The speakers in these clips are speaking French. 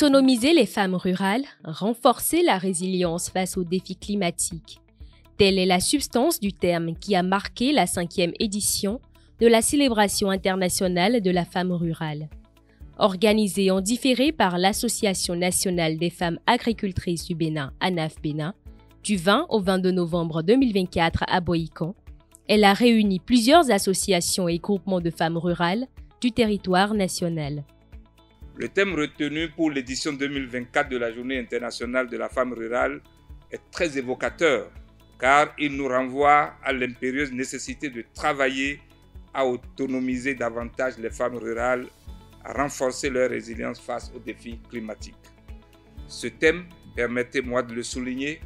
Autonomiser les femmes rurales, renforcer la résilience face aux défis climatiques. Telle est la substance du terme qui a marqué la 5e édition de la célébration internationale de la femme rurale. Organisée en différé par l'Association nationale des femmes agricultrices du Bénin, ANAF Bénin, du 20 au 22 novembre 2024 à Boïkan, elle a réuni plusieurs associations et groupements de femmes rurales du territoire national. Le thème retenu pour l'édition 2024 de la Journée internationale de la femme rurale est très évocateur, car il nous renvoie à l'impérieuse nécessité de travailler à autonomiser davantage les femmes rurales, à renforcer leur résilience face aux défis climatiques. Ce thème, permettez-moi de le souligner,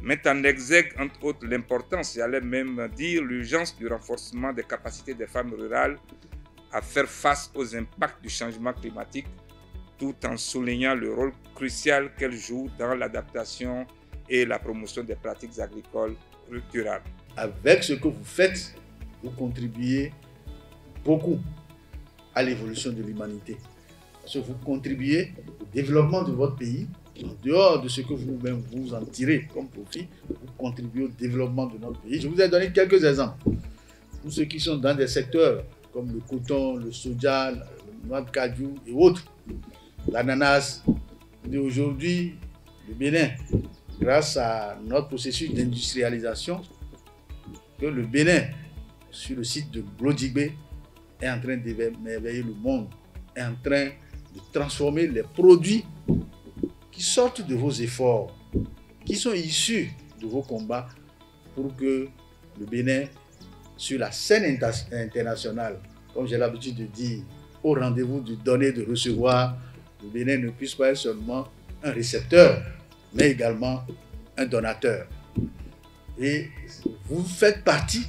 met en exergue entre autres l'importance, j'allais même dire l'urgence du renforcement des capacités des femmes rurales à faire face aux impacts du changement climatique, tout en soulignant le rôle crucial qu'elles jouent dans l'adaptation et la promotion des pratiques agricoles durables. Avec ce que vous faites, vous contribuez beaucoup à l'évolution de l'humanité. Parce que vous contribuez au développement de votre pays, en dehors de ce que vous-même vous en tirez comme profit, vous contribuez au développement de notre pays. Je vous ai donné quelques exemples. Pour ceux qui sont dans des secteurs comme le coton, le soja, le noix de cajou et autres, l'ananas. Aujourd'hui, le Bénin, grâce à notre processus d'industrialisation, que le Bénin, sur le site de Blodigbe, est en train d'émerveiller le monde, est en train de transformer les produits qui sortent de vos efforts, qui sont issus de vos combats, pour que le Bénin, sur la scène internationale, comme j'ai l'habitude de dire, au rendez-vous du donner, de recevoir, le Bénin ne puisse pas être seulement un récepteur, mais également un donateur. Et vous faites partie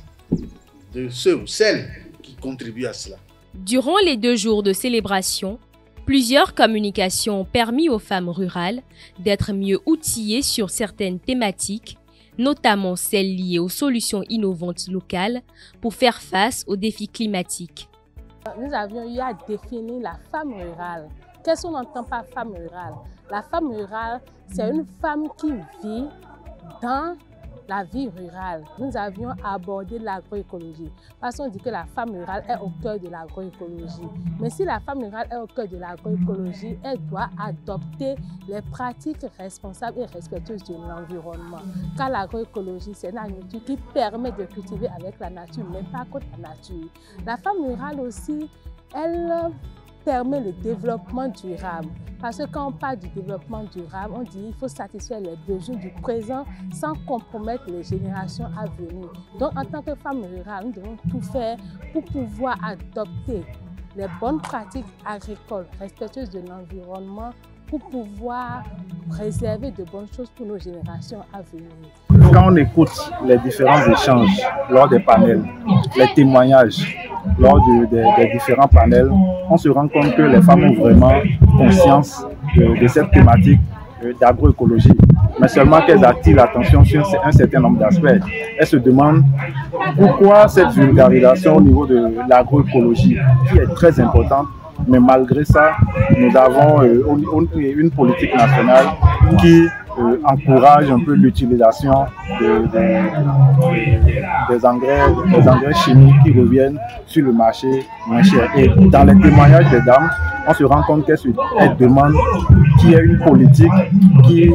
de ceux ou celles qui contribuent à cela. Durant les 2 jours de célébration, plusieurs communications ont permis aux femmes rurales d'être mieux outillées sur certaines thématiques, notamment celles liées aux solutions innovantes locales pour faire face aux défis climatiques. Nous avions eu à définir la femme rurale. Qu'est-ce qu'on entend par femme rurale? La femme rurale, c'est une femme qui vit dans la vie rurale. Nous avions abordé l'agroécologie parce qu'on dit que la femme rurale est au cœur de l'agroécologie. Mais si la femme rurale est au cœur de l'agroécologie, elle doit adopter les pratiques responsables et respectueuses de l'environnement. Car l'agroécologie, c'est une agriculture qui permet de cultiver avec la nature, mais pas contre la nature. La femme rurale aussi, elle permet le développement durable. Parce que quand on parle du développement durable, on dit qu'il faut satisfaire les besoins du présent sans compromettre les générations à venir. Donc en tant que femme rurale, nous devons tout faire pour pouvoir adopter les bonnes pratiques agricoles respectueuses de l'environnement pour pouvoir préserver de bonnes choses pour nos générations à venir. Quand on écoute les différents échanges lors des panels, les témoignages lors des différents panels, on se rend compte que les femmes ont vraiment conscience de cette thématique d'agroécologie, mais seulement qu'elles attirent l'attention sur un certain nombre d'aspects. Elles se demandent pourquoi cette vulgarisation au niveau de l'agroécologie, qui est très importante, mais malgré ça, nous avons une politique nationale qui encourage un peu l'utilisation des engrais chimiques qui reviennent sur le marché moins cher. Et dans les témoignages des dames, on se rend compte qu'elles demandent qu'il y ait une politique qui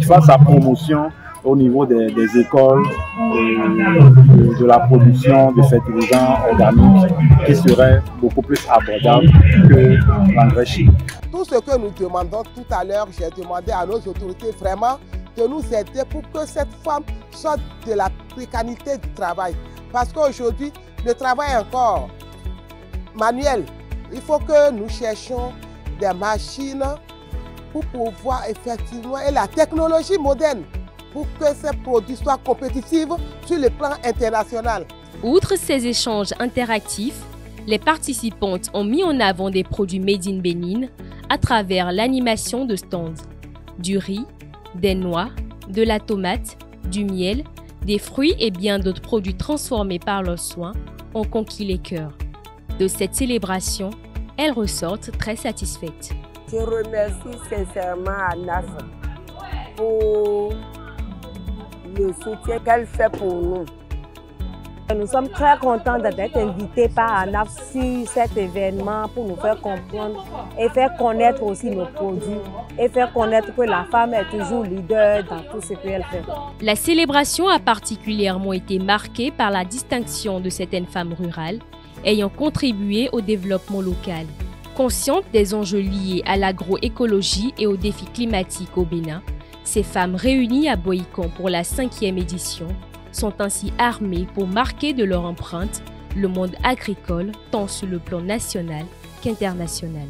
fasse sa promotion au niveau des écoles, de la production de fertilisants organiques qui serait beaucoup plus abordable que l'engrais chimique. Tout ce que nous demandons tout à l'heure, j'ai demandé à nos autorités vraiment de nous aider pour que cette femme sorte de la précarité du travail. Parce qu'aujourd'hui, le travail est encore manuel. Il faut que nous cherchions des machines pour pouvoir effectivement, et la technologie moderne, pour que ces produits soient compétitifs sur le plan international. Outre ces échanges interactifs, les participantes ont mis en avant des produits made in Bénin à travers l'animation de stands. Du riz, des noix, de la tomate, du miel, des fruits et bien d'autres produits transformés par leurs soins ont conquis les cœurs. De cette célébration, elles ressortent très satisfaites. Je remercie sincèrement ANAF pour le soutien qu'elle fait pour nous. Nous sommes très contents d'être invités par ANAF sur cet événement pour nous faire comprendre et faire connaître aussi nos produits et faire connaître que la femme est toujours leader dans tout ce qu'elle fait. La célébration a particulièrement été marquée par la distinction de certaines femmes rurales ayant contribué au développement local. Conscientes des enjeux liés à l'agroécologie et aux défis climatiques au Bénin, ces femmes réunies à Boïcon pour la 5e édition sont ainsi armées pour marquer de leur empreinte le monde agricole tant sur le plan national qu'international.